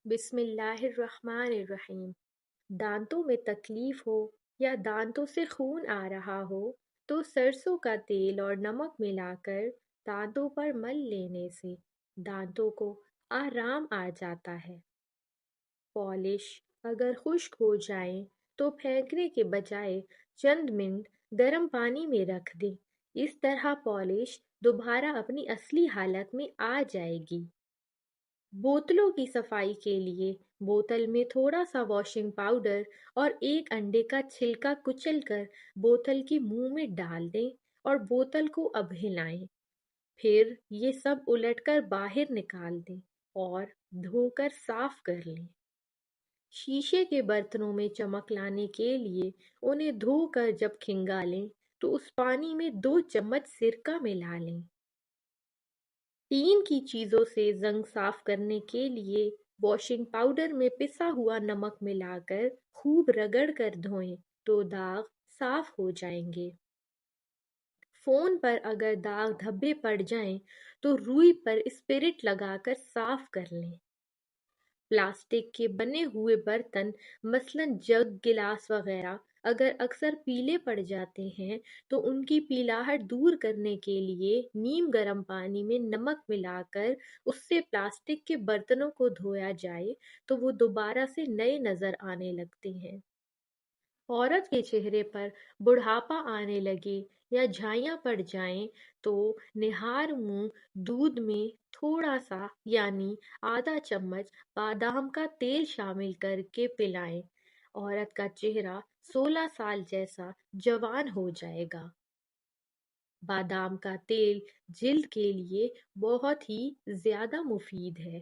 بسم اللہ الرحمن الرحیم۔ دانتوں میں تکلیف ہو یا دانتوں سے خون آ رہا ہو تو سرسوں کا تیل اور نمک ملا کر دانتوں پر مل لینے سے دانتوں کو آرام آ جاتا ہے۔ پالش اگر خشک ہو جائیں تو پھینکنے کے بجائے چند منٹ گرم پانی میں رکھ دیں۔ اس طرح پالش دوبارہ اپنی اصلی حالت میں آ جائے گی۔ بوتلوں کی صفائی کے لیے بوتل میں تھوڑا سا واشنگ پاؤڈر اور ایک انڈے کا چھلکا کچل کر بوتل کے منہ میں ڈال دیں اور بوتل کو اب ہلائیں۔ پھر یہ سب الٹ کر باہر نکال دیں اور دھو کر صاف کر لیں۔ شیشے کے برتنوں میں چمک لانے کے لیے انہیں دھو کر جب کھنگالیں تو اس پانی میں 2 چمچ سرکہ ملا لیں۔ ٹین کی چیزوں سے زنگ صاف کرنے کے لیے واشنگ پاؤڈر میں پسا ہوا نمک ملا کر خوب رگڑ کر دھوئیں تو داغ صاف ہو جائیں گے۔ فون پر اگر داغ دھبے پڑ جائیں تو روئی پر اسپرٹ لگا کر صاف کر لیں۔ پلاسٹک کے بنے ہوئے برتن مثلاً جگ، گلاس وغیرہ اگر اکثر پیلے پڑ جاتے ہیں تو ان کی پیلاہٹ دور کرنے کے لیے نیم گرم پانی میں نمک ملا کر اس سے پلاسٹک کے برتنوں کو دھویا جائے تو وہ دوبارہ سے نئے نظر آنے لگتے ہیں۔ عورت کے چہرے پر بڑھاپا آنے لگے یا جھائیاں پڑ جائیں تو نہار منہ دودھ میں تھوڑا سا یعنی آدھا چمچ بادام کا تیل شامل کر کے پلائیں۔ عورت کا چہرہ 16 سال جیسا جوان ہو جائے گا۔ بادام کا تیل جلد کے لیے بہت ہی زیادہ مفید ہے۔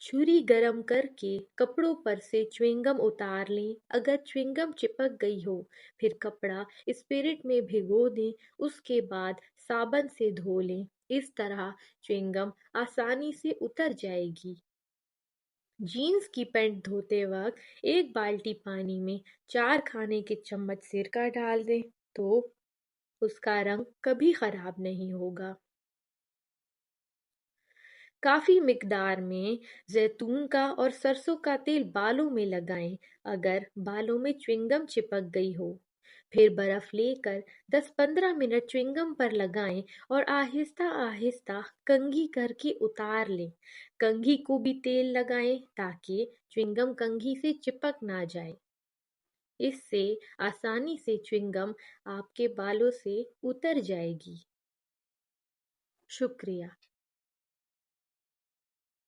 چھری گرم کر کے کپڑوں پر سے چوئنگم اتار لیں۔ اگر چوئنگم چپک گئی ہو پھر کپڑا اسپرٹ میں بھگو دیں، اس کے بعد صابن سے دھو لیں۔ اس طرح چوئنگم آسانی سے اتر جائے گی۔ جینز کی پینٹ دھوتے وقت 1 بالٹی پانی میں 4 کھانے کے چمچ سرکہ ڈال دیں تو اس کا رنگ کبھی خراب نہیں ہوگا۔ کافی مقدار میں زیتون کا اور سرسوں کا تیل بالوں میں لگائیں۔ اگر بالوں میں چوئنگم چپک گئی ہو پھر برف لے کر 10-15 منٹ چوئنگم پر لگائیں اور آہستہ آہستہ کنگھی کر کے اتار لیں۔ کنگھی کو بھی تیل لگائیں تاکہ چوئنگم کنگھی سے چپک نہ جائے۔ اس سے آسانی سے چوئنگم آپ کے بالوں سے اتر جائے گی۔ شکریہ۔